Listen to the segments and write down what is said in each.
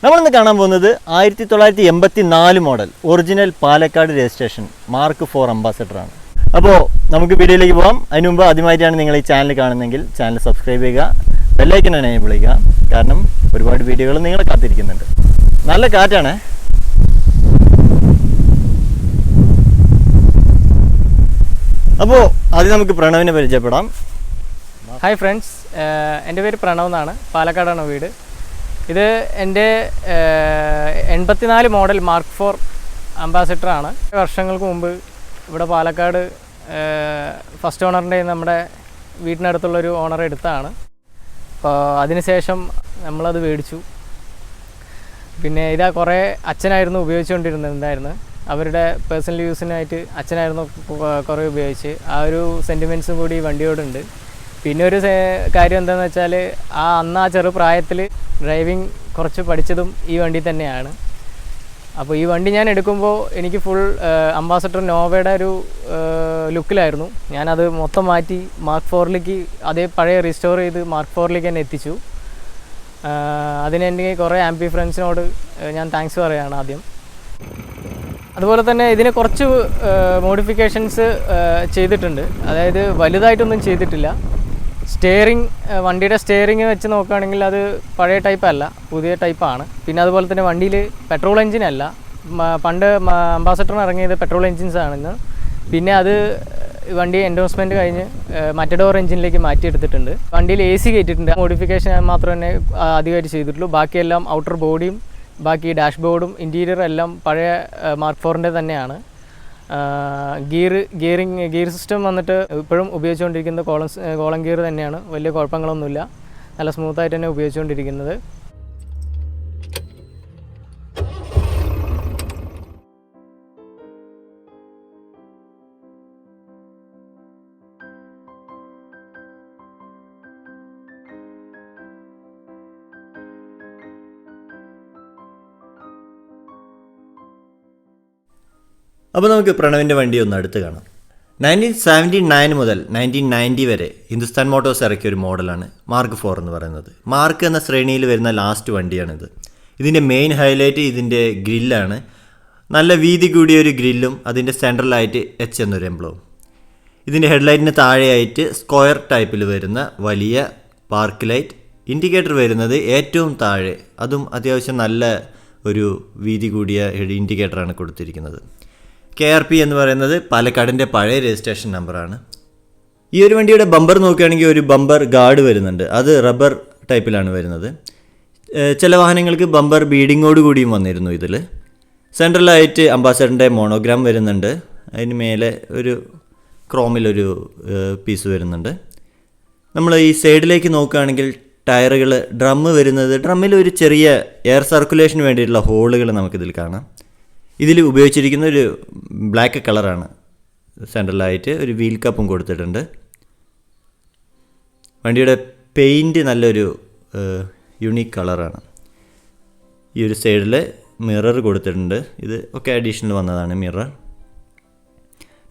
നമ്മളിന്ന് കാണാൻ പോകുന്നത് 1984 model original Palakkad registration mark 4 ambassador ആണ്. അപ്പോൾ നമുക്ക് വീഡിയോയിലേക്ക് പോകാം. അതിന് മുമ്പ് ആദ്യമായിട്ടാണ് നിങ്ങൾ ഈ ചാനൽ കാണുന്നതെങ്കിൽ ചാനൽ സബ്സ്ക്രൈബ് ചെയ്യുക, ബെല്ലൈക്കൺ എനേബിൾ ചെയ്യുക. കാരണം ഒരുപാട് വീഡിയോകൾ നിങ്ങളെ കാത്തിരിക്കുന്നുണ്ട്. നല്ല കാറ്റാണ്. അപ്പോൾ ആദ്യം നമുക്ക് പ്രണവിനെ പരിചയപ്പെടാം. ഹായ് ഫ്രണ്ട്സ്, എൻ്റെ പേര് പ്രണവ് എന്നാണ്. പാലക്കാടാണ് വീട്. ഇത് എൻ്റെ 84 മോഡൽ മാർക്ക് 4 അംബാസഡറാണ്. വർഷങ്ങൾക്ക് മുമ്പ് ഇവിടെ പാലക്കാട് ഫസ്റ്റ് ഓണറിൻ്റെ നമ്മുടെ വീട്ടിനടുത്തുള്ളൊരു ഓണർ എടുത്തതാണ്. അപ്പോൾ അതിനുശേഷം നമ്മളത് മേടിച്ചു. പിന്നെ ഇതാ കുറേ അച്ഛനായിരുന്നു ഉപയോഗിച്ചുകൊണ്ടിരുന്നുണ്ടായിരുന്നു. അവരുടെ പേഴ്സണൽ യൂസിനായിട്ട് അച്ഛനായിരുന്നു കുറേ ഉപയോഗിച്ച്. ആ ഒരു സെൻറ്റിമെൻറ്റ്സും കൂടി വണ്ടിയോടുണ്ട്. പിന്നെ ഒരു കാര്യം എന്താണെന്ന് വെച്ചാൽ അന്ന് ആ ചെറുപ്രായത്തിൽ ഡ്രൈവിംഗ് കുറച്ച് പഠിച്ചതും ഈ വണ്ടി തന്നെയാണ്. അപ്പോൾ ഈ വണ്ടി ഞാൻ എടുക്കുമ്പോൾ എനിക്ക് ഫുൾ അംബാസഡർ നോവയുടെ ഒരു ലുക്കിലായിരുന്നു. ഞാനത് മൊത്തം മാറ്റി മാർക്ക് 4ലേക്ക് അതേ പഴയ റീസ്റ്റോർ ചെയ്ത് മാർക്ക് 4ലേക്ക് തന്നെ എത്തിച്ചു. അതിന് എനിക്ക് കുറേ ആംബി ഫ്രണ്ട്സിനോട് ഞാൻ താങ്ക്സ് പറയുകയാണ് ആദ്യം. അതുപോലെ തന്നെ ഇതിന് കുറച്ച് മോഡിഫിക്കേഷൻസ് ചെയ്തിട്ടുണ്ട്. അതായത് വലുതായിട്ടൊന്നും ചെയ്തിട്ടില്ല. വണ്ടിയുടെ സ്റ്റിയറിംഗ് വെച്ച് നോക്കുകയാണെങ്കിൽ അത് പഴയ ടൈപ്പല്ല, പുതിയ ടൈപ്പാണ്. പിന്നെ അതുപോലെ തന്നെ വണ്ടിയിൽ പെട്രോൾ എഞ്ചിനല്ല, പണ്ട് അംബാസഡറിന് ഇറങ്ങിയത് പെട്രോൾ എഞ്ചിൻസാണെന്ന്. പിന്നെ അത് വണ്ടി എൻഡോഴ്സ്മെൻറ്റ് കഴിഞ്ഞ് മറ്റഡോർ എഞ്ചിനിലേക്ക് മാറ്റിയെടുത്തിട്ടുണ്ട്. വണ്ടിയിൽ AC കയറ്റിയിട്ടുണ്ട്. മോഡിഫിക്കേഷൻ മാത്രം തന്നെ അധികമായിട്ട് ചെയ്തിട്ടുള്ളൂ. ബാക്കിയെല്ലാം ഔട്ടർ ബോഡിയും ബാക്കി ഡാഷ്ബോർഡും ഇൻറ്റീരിയറും എല്ലാം പഴയ മാർക്ക് 4ൻ്റെ തന്നെയാണ്. ഗിയർ സിസ്റ്റം വന്നിട്ട് ഇപ്പോഴും ഉപയോഗിച്ചുകൊണ്ടിരിക്കുന്നത് കോളം ഗിയർ തന്നെയാണ്. വലിയ കുഴപ്പങ്ങളൊന്നുമില്ല, നല്ല സ്മൂത്തായിട്ട് തന്നെ ഉപയോഗിച്ചുകൊണ്ടിരിക്കുന്നത്. അപ്പോൾ നമുക്ക് പ്രണവിൻ്റെ വണ്ടി ഒന്ന് അടുത്ത് കാണാം. 1979 മുതൽ 1990 വരെ ഹിന്ദുസ്ഥാൻ മോട്ടോഴ്സ് ഇറക്കിയ ഒരു മോഡലാണ് മാർക്ക് 4 എന്ന് പറയുന്നത്. മാർക്ക് എന്ന ശ്രേണിയിൽ വരുന്ന ലാസ്റ്റ് വണ്ടിയാണിത്. ഇതിൻ്റെ മെയിൻ ഹൈലൈറ്റ് ഇതിൻ്റെ ഗ്രില്ലാണ്. നല്ല വീതി കൂടിയ ഒരു ഗ്രില്ലും അതിൻ്റെ സെൻട്രലായിട്ട് H എന്നൊരു എംബ്ലവും. ഇതിൻ്റെ ഹെഡ്ലൈറ്റിന് താഴെയായിട്ട് സ്ക്വയർ ടൈപ്പിൽ വരുന്ന വലിയ പാർക്ക് ലൈറ്റ്. ഇൻഡിക്കേറ്റർ വരുന്നത് ഏറ്റവും താഴെ, അതും അത്യാവശ്യം നല്ല ഒരു വീതി കൂടിയ ഇൻഡിക്കേറ്ററാണ് കൊടുത്തിരിക്കുന്നത്. KRP എന്ന് പറയുന്നത് പാലക്കാടിൻ്റെ പഴയ രജിസ്ട്രേഷൻ നമ്പറാണ്. ഈ ഒരു വണ്ടിയുടെ ബമ്പർ നോക്കുകയാണെങ്കിൽ ഒരു ബമ്പർ ഗാർഡ് വരുന്നുണ്ട്. അത് റബ്ബർ ടൈപ്പിലാണ് വരുന്നത്. ചില വാഹനങ്ങൾക്ക് ബമ്പർ ബീഡിങ്ങോട് കൂടിയും വന്നിരുന്നു. ഇതിൽ സെൻട്രലായിട്ട് അംബാസഡറിൻ്റെ മോണോഗ്രാം വരുന്നുണ്ട്. അതിന് മേലെ ഒരു ക്രോമിലൊരു പീസ് വരുന്നുണ്ട്. നമ്മൾ ഈ സൈഡിലേക്ക് നോക്കുകയാണെങ്കിൽ ടയറുകൾ ഡ്രമ്മിൽ ഒരു ചെറിയ എയർ സർക്കുലേഷന് വേണ്ടിയിട്ടുള്ള ഹോളുകൾ നമുക്കിതിൽ കാണാം. ഇതിൽ ഉപയോഗിച്ചിരിക്കുന്ന ഒരു ബ്ലാക്ക് കളറാണ്. സെൻട്രലായിട്ട് ഒരു വീൽ കപ്പും കൊടുത്തിട്ടുണ്ട്. വണ്ടിയുടെ പെയിൻറ്റ് നല്ലൊരു യുണീക്ക് കളറാണ്. ഈ ഒരു സൈഡിൽ മിറർ കൊടുത്തിട്ടുണ്ട്. ഇത് ഒക്കെ അഡീഷണൽ വന്നതാണ് മിറർ.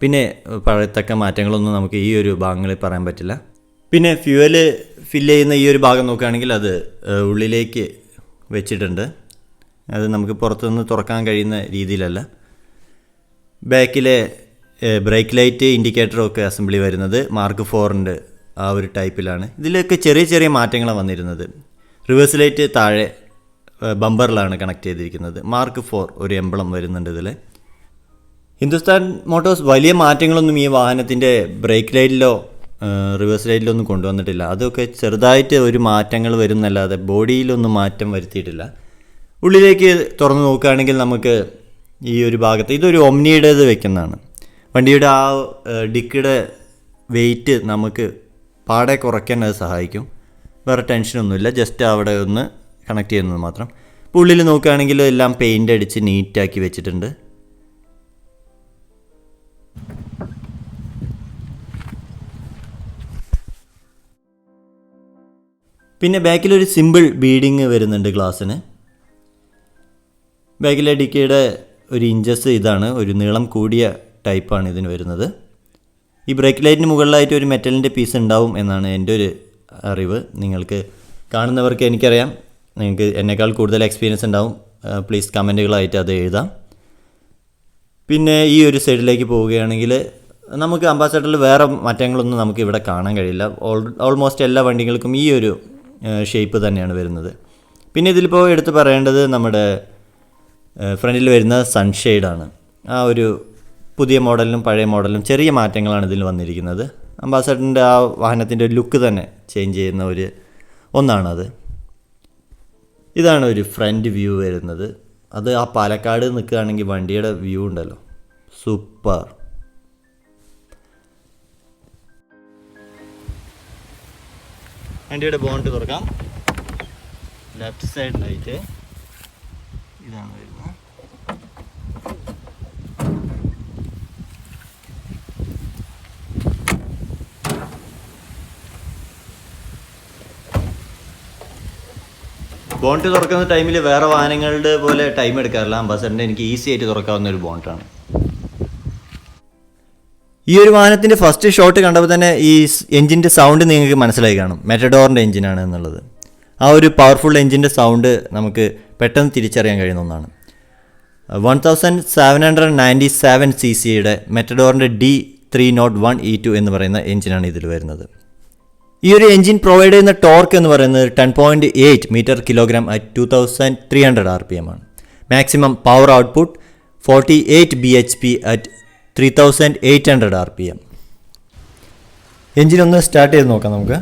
പിന്നെ പറയത്തക്ക മാറ്റങ്ങളൊന്നും നമുക്ക് ഈ ഒരു ഭാഗങ്ങളിൽ പറയാൻ പറ്റില്ല. പിന്നെ ഫ്യൂവല് ഫില്ല് ചെയ്യുന്ന ഈ ഒരു ഭാഗം നോക്കുകയാണെങ്കിൽ അത് ഉള്ളിലേക്ക് വെച്ചിട്ടുണ്ട്. അത് നമുക്ക് പുറത്തുനിന്ന് തുറക്കാൻ കഴിയുന്ന രീതിയിലല്ല. ബാക്കിലെ ബ്രേക്ക് ലൈറ്റ് ഇൻഡിക്കേറ്ററും ഒക്കെ അസംബ്ലി വരുന്നത് മാർക്ക് 4ൻ്റെ ആ ഒരു ടൈപ്പിലാണ്. ഇതിലൊക്കെ ചെറിയ ചെറിയ മാറ്റങ്ങളാണ് വന്നിരുന്നത്. റിവേഴ്സ് ലൈറ്റ് താഴെ ബമ്പറിലാണ് കണക്ട് ചെയ്തിരിക്കുന്നത്. മാർക്ക് 4 ഒരു എംബ്ലം വരുന്നുണ്ട് ഇതിൽ. ഹിന്ദുസ്ഥാൻ മോട്ടോഴ്സ് വലിയ മാറ്റങ്ങളൊന്നും ഈ വാഹനത്തിൻ്റെ ബ്രേക്ക് ലൈറ്റിലോ റിവേഴ്സ് ലൈറ്റിലോ ഒന്നും കൊണ്ടുവന്നിട്ടില്ല. അതൊക്കെ ചെറുതായിട്ട് ഒരു മാറ്റങ്ങൾ വരുന്നല്ലാതെ ബോഡിയിലൊന്നും മാറ്റം വരുത്തിയിട്ടില്ല. ഉള്ളിലേക്ക് തുറന്ന് നോക്കുകയാണെങ്കിൽ നമുക്ക് ഈ ഒരു ഭാഗത്ത് ഇതൊരു ഒമ്നിയുടേത് വെക്കുന്നതാണ്. വണ്ടിയുടെ ആ ഡിക്കിയുടെ വെയിറ്റ് നമുക്ക് പാടെ കുറയ്ക്കാൻ അത് സഹായിക്കും. വേറെ ടെൻഷനൊന്നുമില്ല, ജസ്റ്റ് അവിടെ ഒന്ന് കണക്ട് ചെയ്യുന്നത് മാത്രം. ഇപ്പോൾ ഉള്ളിൽ നോക്കുകയാണെങ്കിൽ എല്ലാം പെയിൻ്റ് അടിച്ച് നീറ്റാക്കി വെച്ചിട്ടുണ്ട്. പിന്നെ ബാക്കിലൊരു സിമ്പിൾ ബീഡിങ് വരുന്നുണ്ട് ഗ്ലാസ്സിന്. ബാക്കിലെ ഡിക്കിയുടെ ഒരു ഇഞ്ചസ് ഇതാണ്, ഒരു നീളം കൂടിയ ടൈപ്പാണ് ഇതിന് വരുന്നത്. ഈ ബ്രേക്ക് ലൈറ്റിന് മുകളിലായിട്ട് ഒരു മെറ്റലിൻ്റെ പീസ് ഉണ്ടാവും എന്നാണ് എൻ്റെ ഒരു അറിവ്. നിങ്ങൾക്ക് കാണുന്നവർക്ക് എനിക്കറിയാം നിങ്ങൾക്ക് എന്നേക്കാൾ കൂടുതൽ എക്സ്പീരിയൻസ് ഉണ്ടാവും. പ്ലീസ് കമൻറ്റുകളായിട്ട് അത് എഴുതാം. പിന്നെ ഈ ഒരു സൈഡിലേക്ക് പോവുകയാണെങ്കിൽ നമുക്ക് അംബാസഡറിൽ വേറെ മാറ്റങ്ങളൊന്നും നമുക്ക് ഇവിടെ കാണാൻ കഴിയില്ല. ഓൾമോസ്റ്റ് എല്ലാ വണ്ടികൾക്കും ഈ ഒരു ഷേപ്പ് തന്നെയാണ് വരുന്നത്. പിന്നെ ഇതിലിപ്പോൾ എടുത്ത് പറയേണ്ടത് നമ്മുടെ ഫ്രണ്ടിൽ വരുന്ന സൺഷെയ്ഡാണ്. ആ ഒരു പുതിയ മോഡലിനും പഴയ മോഡലിനും ചെറിയ മാറ്റങ്ങളാണ് ഇതിൽ വന്നിരിക്കുന്നത്. അംബാസഡറിൻ്റെ ആ വാഹനത്തിൻ്റെ ലുക്ക് തന്നെ ചേഞ്ച് ചെയ്യുന്ന ഒന്നാണത്. ഇതാണ് ഒരു ഫ്രണ്ട് വ്യൂ വരുന്നത്. അത് ആ പാലക്കാട് നിൽക്കുകയാണെങ്കിൽ വണ്ടിയുടെ വ്യൂ ഉണ്ടല്ലോ, സൂപ്പർ. വണ്ടിയുടെ ബോണ്ട് തുറക്കാം. ലെഫ്റ്റ് സൈഡിലായിട്ട് ഇതാണ് വരുന്നത്. ബോണ്ട് തുറക്കുന്ന ടൈമിൽ വേറെ വാഹനങ്ങളുടെ പോലെ ടൈം എടുക്കാറില്ല. അംബാസഡറിൻ്റെ എനിക്ക് ഈസി ആയിട്ട് തുറക്കാവുന്ന ഒരു ബോണ്ടാണ്. ഈ ഒരു വാഹനത്തിൻ്റെ ഫസ്റ്റ് ഷോട്ട് കണ്ടപ്പോൾ തന്നെ ഈ എഞ്ചിൻ്റെ സൗണ്ട് നിങ്ങൾക്ക് മനസ്സിലായി കാണും, മെറ്റഡോറിൻ്റെ എഞ്ചിനാണ് എന്നുള്ളത്. ആ ഒരു പവർഫുൾ എഞ്ചിൻ്റെ സൗണ്ട് നമുക്ക് പെട്ടെന്ന് തിരിച്ചറിയാൻ കഴിയുന്ന ഒന്നാണ്. 1797 cc മെറ്റഡോറിൻ്റെ D301 E2 എന്ന് പറയുന്ന എഞ്ചിനാണ് ഇതിൽ വരുന്നത്. ഈ ഒരു എഞ്ചിൻ പ്രൊവൈഡ് ചെയ്യുന്ന ടോർക്ക് എന്ന് പറയുന്നത് 10.8 മീറ്റർ കിലോഗ്രാം അറ്റ് 2300 RPM ആണ്. Maximum power output 48 bhp at 3800 RPM. Engine ഒന്ന് സ്റ്റാർട്ട് ചെയ്ത് നോക്കാം നമുക്ക്.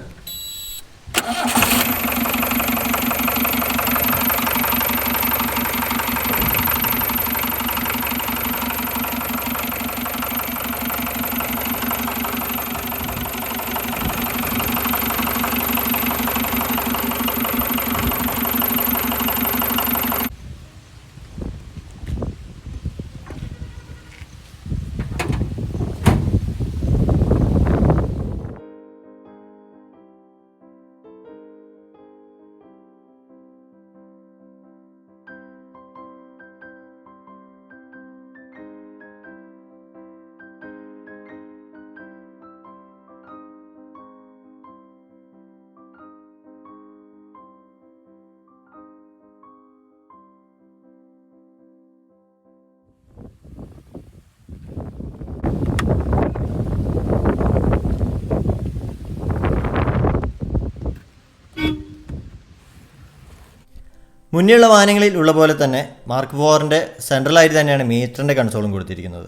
മുന്നേയുള്ള വാഹനങ്ങളിൽ ഉള്ള പോലെ തന്നെ മാർക്ക് 4ൻ്റെ സെൻട്രലായിട്ട് തന്നെയാണ് മീറ്ററിൻ്റെ കൺസോളും കൊടുത്തിരിക്കുന്നത്.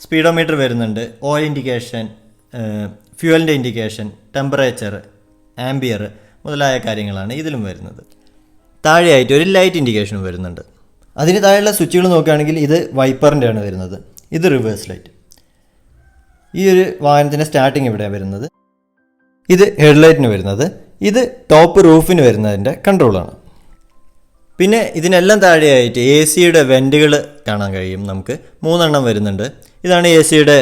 സ്പീഡോമീറ്റർ വരുന്നുണ്ട്, ഓയിൽ ഇൻഡിക്കേഷൻ, ഫ്യൂവലിൻ്റെ ഇൻഡിക്കേഷൻ, ടെമ്പറേച്ചർ, ആംബിയർ മുതലായ കാര്യങ്ങളാണ് ഇതിലും വരുന്നത്. താഴെയായിട്ട് ഒരു ലൈറ്റ് ഇൻഡിക്കേഷനും വരുന്നുണ്ട്. അതിന് താഴെയുള്ള സ്വിച്ചുകൾ നോക്കുകയാണെങ്കിൽ ഇത് വൈപ്പറിൻ്റെ ആണ് വരുന്നത്, ഇത് റിവേഴ്സ് ലൈറ്റ്. ഈ ഒരു വാഹനത്തിൻ്റെ സ്റ്റാർട്ടിങ് ഇവിടെയാണ് വരുന്നത്. ഇത് ഹെഡ്ലൈറ്റിന് വരുന്നത്, ഇത് ടോപ്പ് റൂഫിന് വരുന്നതിൻ്റെ കൺട്രോളാണ്. പിന്നെ ഇതിനെല്ലാം താഴെയായിട്ട് എ സിയുടെ വെൻറ്റുകൾ കാണാൻ കഴിയും. നമുക്ക് 3 വരുന്നുണ്ട്. ഇതാണ് എ സിയുടെ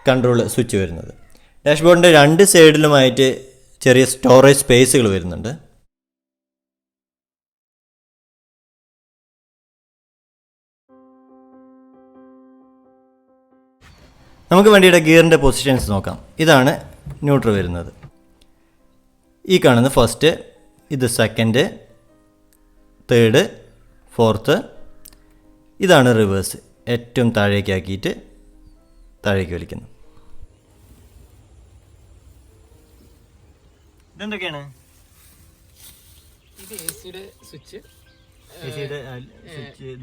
കൺട്രോൾ സ്വിച്ച് വരുന്നത്. ഡാഷ്ബോർഡിൻ്റെ 2 സൈഡിലുമായിട്ട് ചെറിയ സ്റ്റോറേജ് സ്പേസുകൾ വരുന്നുണ്ട്. നമുക്ക് വണ്ടിയുടെ ഗിയറിൻ്റെ പൊസിഷൻസ് നോക്കാം. ഇതാണ് ന്യൂട്രൽ വരുന്നത്. ഈ കാണുന്ന ഫസ്റ്റ്, ഇത് സെക്കൻഡ്, തേർഡ്, ഫോർത്ത്. ഇതാണ് റിവേഴ്സ്, ഏറ്റവും താഴേക്കാക്കിയിട്ട് താഴേക്ക് വലിക്കുന്നു. ഇതെന്തൊക്കെയാണ്? ഇത് എസിയുടെ സ്വിച്ച്,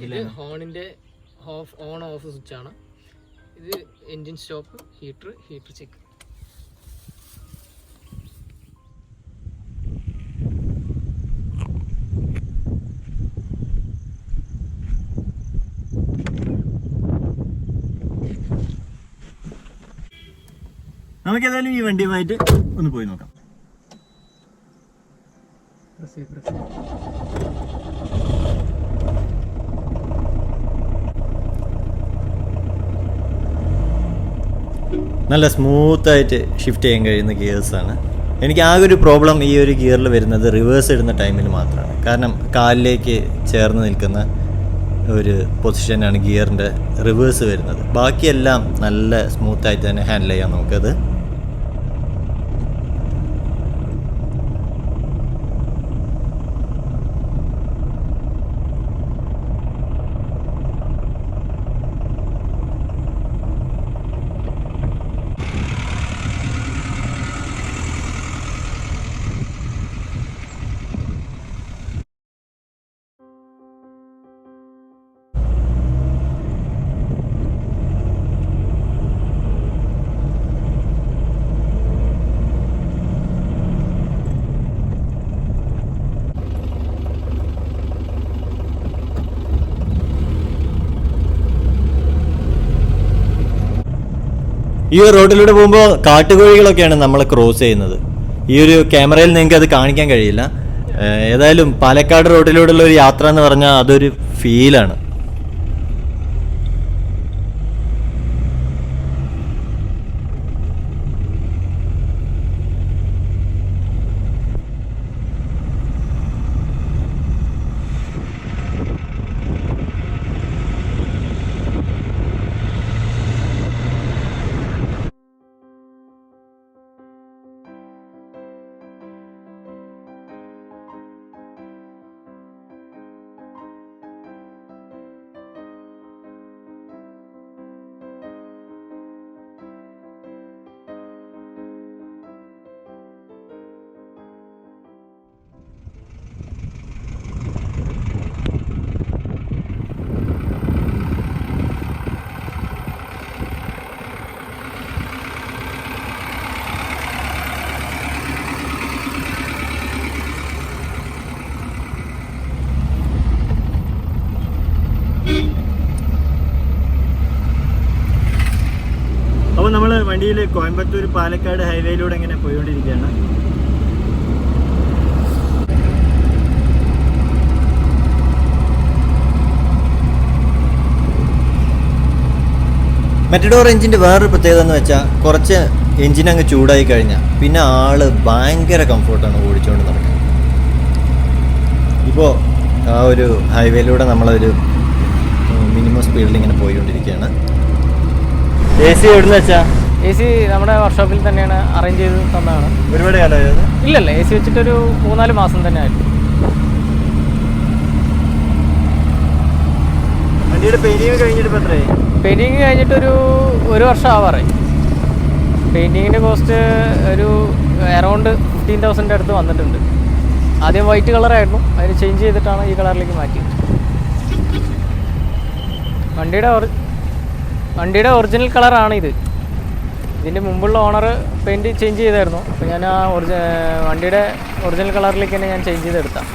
ഇത് ഹോണിൻ്റെ ഓൺ ഓഫ് സ്വിച്ചാണ്. ഇത് എൻജിൻ സ്റ്റോപ്പ്, ഹീറ്റർ ചെക്ക്. നമുക്കേതായാലും ഈ വണ്ടിയുമായിട്ട് ഒന്ന് പോയി നോക്കാം. നല്ല സ്മൂത്തായിട്ട് ഷിഫ്റ്റ് ചെയ്യാൻ കഴിയുന്ന ഗിയേഴ്സാണ്. എനിക്ക് ആകെ ഒരു പ്രോബ്ലം ഈ ഒരു ഗിയറിൽ വരുന്നത് റിവേഴ്സ് ഇടുന്ന ടൈമിൽ മാത്രമാണ്. കാരണം കാലിലേക്ക് ചേർന്ന് നിൽക്കുന്ന ഒരു പൊസിഷനാണ് ഗിയറിൻ്റെ റിവേഴ്സ് വരുന്നത്. ബാക്കിയെല്ലാം നല്ല സ്മൂത്തായിട്ട് തന്നെ ഹാൻഡിൽ ചെയ്യാം നമുക്കത്. ഈ ഒരു റോഡിലൂടെ പോകുമ്പോൾ കാട്ടുകോഴികളൊക്കെയാണ് നമ്മൾ ക്രോസ് ചെയ്യുന്നത്. ഈ ഒരു ക്യാമറയിൽ നിങ്ങൾക്ക് അത് കാണിക്കാൻ കഴിയില്ല. ഏതായാലും പാലക്കാട് റോഡിലൂടെയുള്ള ഒരു യാത്ര എന്ന് പറഞ്ഞാൽ അതൊരു ഫീലാണ്. അപ്പോൾ നമ്മൾ വണ്ടിയിൽ കോയമ്പത്തൂർ പാലക്കാട് ഹൈവേയിലൂടെ ഇങ്ങനെ പോയിക്കൊണ്ടിരിക്കുകയാണ്. മെറ്റഡോർ എഞ്ചിൻ്റെ വേറൊരു പ്രത്യേകത എന്ന് വെച്ചാൽ കുറച്ച് എഞ്ചിൻ അങ്ങ് ചൂടായി കഴിഞ്ഞാൽ പിന്നെ ആള് ഭയങ്കര കംഫോർട്ടാണ് ഓടിച്ചുകൊണ്ട് നടക്കുന്നത്. ഇപ്പോൾ ആ ഒരു ഹൈവേയിലൂടെ നമ്മളൊരു മിനിമം സ്പീഡിൽ ഇങ്ങനെ പോയിക്കൊണ്ടിരിക്കുകയാണ്. എ സി എവിടുന്ന് വെച്ചാൽ എ സി നമ്മുടെ വർക്ക്ഷോപ്പിൽ തന്നെയാണ് അറേഞ്ച് ചെയ്ത് തന്നതാണ്. ഒരുപാട് കാലമായത്? ഇല്ലല്ല, എ സി വെച്ചിട്ടൊരു 3-4 മാസം തന്നെ ആയിരുന്നു. വണ്ടിയുടെ പെയിന്റിങ് കഴിഞ്ഞിട്ട് ഇപ്പോൾ എത്രയായി? പെയിൻറ്റിങ് കഴിഞ്ഞിട്ടൊരു 1 വർഷം ആവാറായി. പെയിൻറ്റിങ്ങിൻ്റെ കോസ്റ്റ് ഒരു അറൗണ്ട് 15,000 അടുത്ത് വന്നിട്ടുണ്ട്. ആദ്യം വൈറ്റ് കളറായിരുന്നു, അതിന് ചേഞ്ച് ചെയ്തിട്ടാണ് ഈ കളറിലേക്ക് മാറ്റിയത്. വണ്ടിയുടെ ഒറിജിനൽ കളറാണ് ഇത്. ഇതിൻ്റെ മുമ്പുള്ള ഓണർ പെയിൻറ്റ് ചേഞ്ച് ചെയ്തായിരുന്നു. അപ്പോൾ ഞാൻ ആ വണ്ടിയുടെ ഒറിജിനൽ കളറിലേക്ക് തന്നെ ഞാൻ ചേഞ്ച് ചെയ്തെടുത്താം.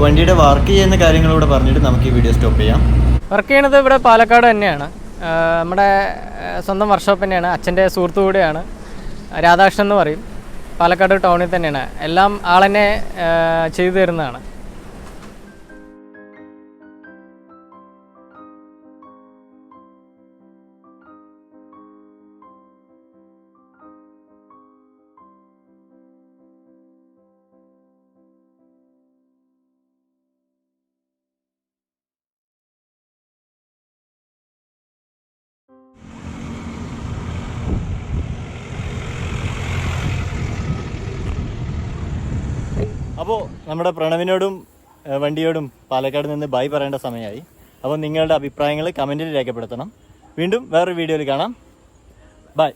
വണ്ടിയുടെ വർക്ക് ചെയ്യുന്ന കാര്യങ്ങളൂടെ പറഞ്ഞിട്ട് നമുക്ക് ഈ വീഡിയോ സ്റ്റോപ്പ് ചെയ്യാം. വർക്ക് ചെയ്യണത് ഇവിടെ പാലക്കാട് തന്നെയാണ്. നമ്മുടെ സ്വന്തം വർക്ക്ഷോപ്പ് തന്നെയാണ്. അച്ഛൻ്റെ സുഹൃത്തു കൂടെയാണ്, രാധാകൃഷ്ണൻ എന്ന് പറയും. പാലക്കാട് ടൗണിൽ തന്നെയാണ്. എല്ലാം ആളെന്നെ ചെയ്തു തരുന്നതാണ്. അപ്പോൾ നമ്മുടെ പ്രണവിനോടും വണ്ടിയോടും പാലക്കാട് നിന്ന് ബൈ പറയേണ്ട സമയമായി. അപ്പോൾ നിങ്ങളുടെ അഭിപ്രായങ്ങൾ കമൻറ്റിൽ രേഖപ്പെടുത്തണം. വീണ്ടും വേറൊരു വീഡിയോയിൽ കാണാം. ബൈ.